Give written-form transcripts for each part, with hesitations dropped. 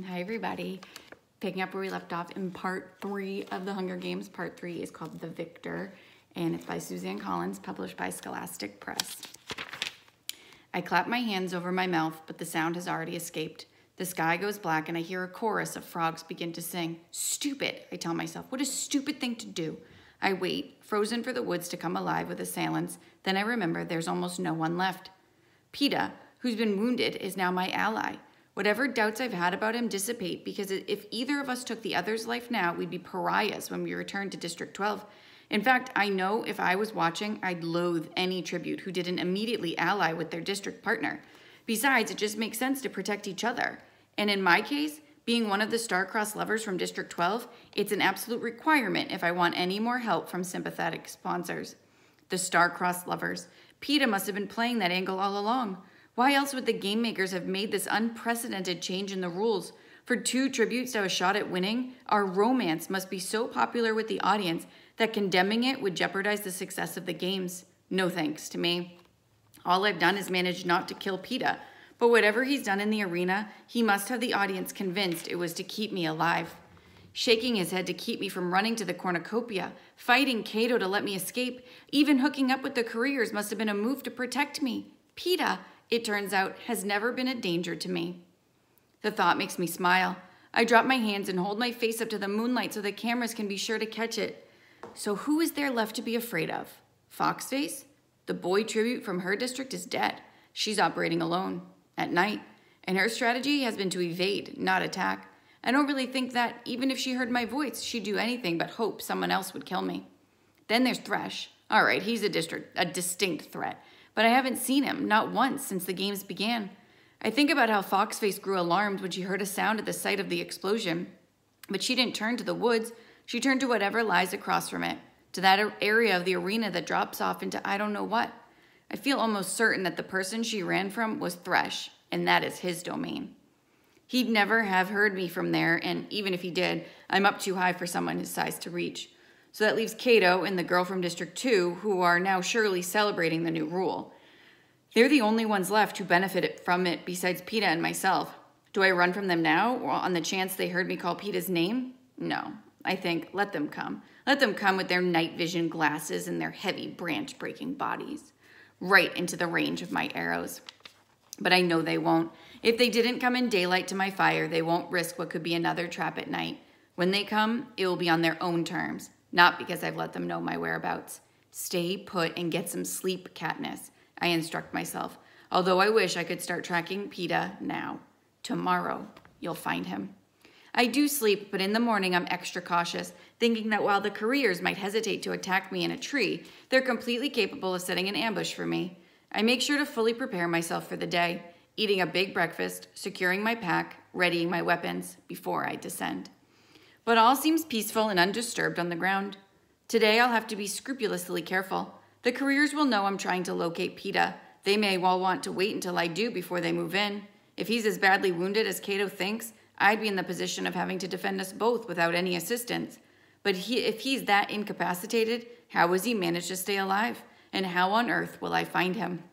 Hi, everybody. Picking up where we left off in part 3 of the Hunger Games. Part 3 is called The Victor, and it's by Suzanne Collins, published by Scholastic Press. I clap my hands over my mouth, but the sound has already escaped. The sky goes black, and I hear a chorus of frogs begin to sing. Stupid, I tell myself. What a stupid thing to do. I wait, frozen for the woods to come alive with assailants. Then I remember there's almost no one left. PETA, who's been wounded, is now my ally. Whatever doubts I've had about him dissipate, because if either of us took the other's life now, we'd be pariahs when we return to District 12. In fact, I know if I was watching, I'd loathe any tribute who didn't immediately ally with their district partner. Besides, it just makes sense to protect each other. And in my case, being one of the star-crossed lovers from District 12, it's an absolute requirement if I want any more help from sympathetic sponsors. The star-crossed lovers. PETA must have been playing that angle all along. Why else would the game makers have made this unprecedented change in the rules? For 2 tributes to have a shot at winning, our romance must be so popular with the audience that condemning it would jeopardize the success of the games. No thanks to me. All I've done is manage not to kill PETA, but whatever he's done in the arena, he must have the audience convinced it was to keep me alive. Shaking his head to keep me from running to the cornucopia, fighting Cato to let me escape, even hooking up with the careers must have been a move to protect me. PETA, it turns out, has never been a danger to me. The thought makes me smile. I drop my hands and hold my face up to the moonlight so the cameras can be sure to catch it. So who is there left to be afraid of? Foxface? The boy tribute from her district is dead. She's operating alone, at night, and her strategy has been to evade, not attack. I don't really think that, even if she heard my voice, she'd do anything but hope someone else would kill me. Then there's Thresh. All right, he's a distinct threat. But I haven't seen him, not once, since the games began. I think about how Foxface grew alarmed when she heard a sound at the sight of the explosion. But she didn't turn to the woods. She turned to whatever lies across from it, to that area of the arena that drops off into I don't know what. I feel almost certain that the person she ran from was Thresh, and that is his domain. He'd never have heard me from there, and even if he did, I'm up too high for someone his size to reach. So that leaves Cato and the girl from District 2, who are now surely celebrating the new rule. They're the only ones left who benefited from it besides PETA and myself. Do I run from them now, or on the chance they heard me call PETA's name? No. I think, let them come. Let them come with their night vision glasses and their heavy branch-breaking bodies. Right into the range of my arrows. But I know they won't. If they didn't come in daylight to my fire, they won't risk what could be another trap at night. When they come, it will be on their own terms. Not because I've let them know my whereabouts. Stay put and get some sleep, Katniss, I instruct myself, although I wish I could start tracking PETA now. Tomorrow, you'll find him. I do sleep, but in the morning I'm extra cautious, thinking that while the careers might hesitate to attack me in a tree, they're completely capable of setting an ambush for me. I make sure to fully prepare myself for the day, eating a big breakfast, securing my pack, readying my weapons before I descend. But all seems peaceful and undisturbed on the ground. Today I'll have to be scrupulously careful. The careers will know I'm trying to locate PETA. They may well want to wait until I do before they move in. If he's as badly wounded as Cato thinks, I'd be in the position of having to defend us both without any assistance. But if he's that incapacitated, how has he managed to stay alive? And how on earth will I find him?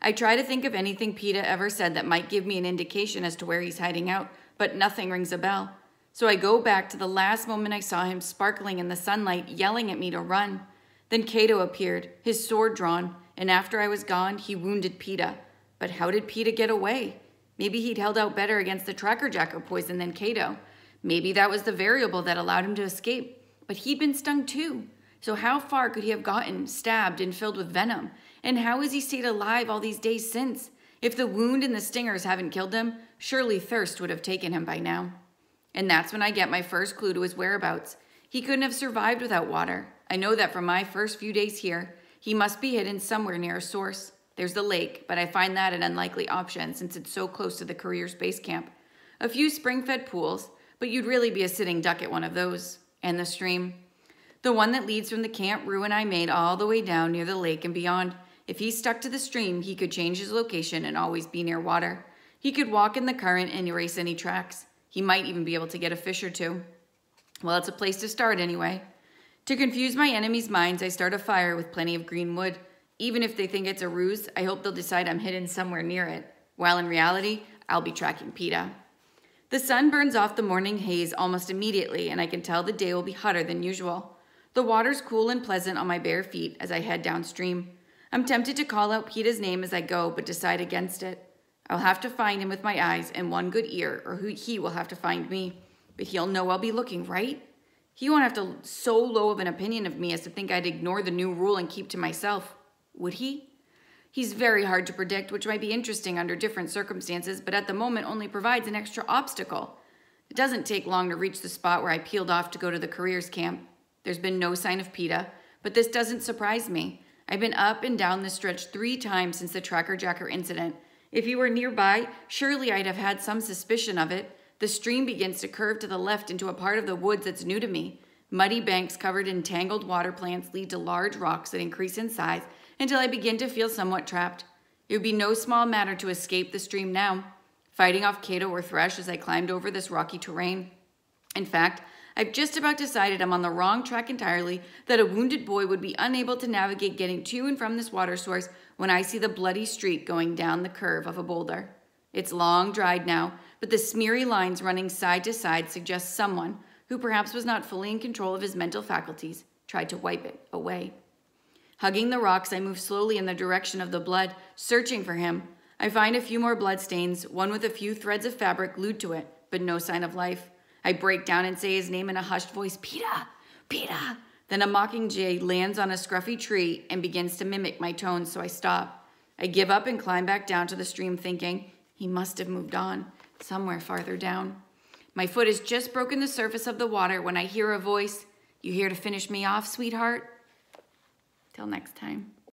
I try to think of anything PETA ever said that might give me an indication as to where he's hiding out, but nothing rings a bell. So I go back to the last moment I saw him sparkling in the sunlight, yelling at me to run. Then Cato appeared, his sword drawn, and after I was gone, he wounded PETA. But how did PETA get away? Maybe he'd held out better against the Tracker-Jacker poison than Cato. Maybe that was the variable that allowed him to escape. But he'd been stung too. So how far could he have gotten, stabbed and filled with venom? And how has he stayed alive all these days since? If the wound and the stingers haven't killed him, surely thirst would have taken him by now. And that's when I get my first clue to his whereabouts. He couldn't have survived without water. I know that from my first few days here. He must be hidden somewhere near a source. There's the lake, but I find that an unlikely option since it's so close to the career's base camp. A few spring-fed pools, but you'd really be a sitting duck at one of those. And the stream. The one that leads from the camp Rue and I made all the way down near the lake and beyond. If he stuck to the stream, he could change his location and always be near water. He could walk in the current and erase any tracks. He might even be able to get a fish or two. Well, it's a place to start anyway. To confuse my enemies' minds, I start a fire with plenty of green wood. Even if they think it's a ruse, I hope they'll decide I'm hidden somewhere near it, while in reality, I'll be tracking PETA. The sun burns off the morning haze almost immediately, and I can tell the day will be hotter than usual. The water's cool and pleasant on my bare feet as I head downstream. I'm tempted to call out Peeta's name as I go, but decide against it. I'll have to find him with my eyes and one good ear, or he will have to find me. But he'll know I'll be looking, right? He won't have to so low of an opinion of me as to think I'd ignore the new rule and keep to myself. Would he? He's very hard to predict, which might be interesting under different circumstances, but at the moment only provides an extra obstacle. It doesn't take long to reach the spot where I peeled off to go to the careers camp. There's been no sign of Peeta, but this doesn't surprise me. I've been up and down this stretch 3 times since the Tracker Jacker incident. If he were nearby, surely I'd have had some suspicion of it. The stream begins to curve to the left into a part of the woods that's new to me. Muddy banks covered in tangled water plants lead to large rocks that increase in size until I begin to feel somewhat trapped. It would be no small matter to escape the stream now, fighting off Cato or Thresh as I climbed over this rocky terrain. In fact, I've just about decided I'm on the wrong track entirely, that a wounded boy would be unable to navigate getting to and from this water source when I see the bloody streak going down the curve of a boulder. It's long dried now, but the smeary lines running side to side suggest someone, who perhaps was not fully in control of his mental faculties, tried to wipe it away. Hugging the rocks, I move slowly in the direction of the blood, searching for him. I find a few more bloodstains, one with a few threads of fabric glued to it, but no sign of life. I break down and say his name in a hushed voice, Peeta, Peeta. Then a mockingjay lands on a scruffy tree and begins to mimic my tones, so I stop. I give up and climb back down to the stream thinking, he must have moved on, somewhere farther down. My foot has just broken the surface of the water when I hear a voice, you here to finish me off, sweetheart? Till next time.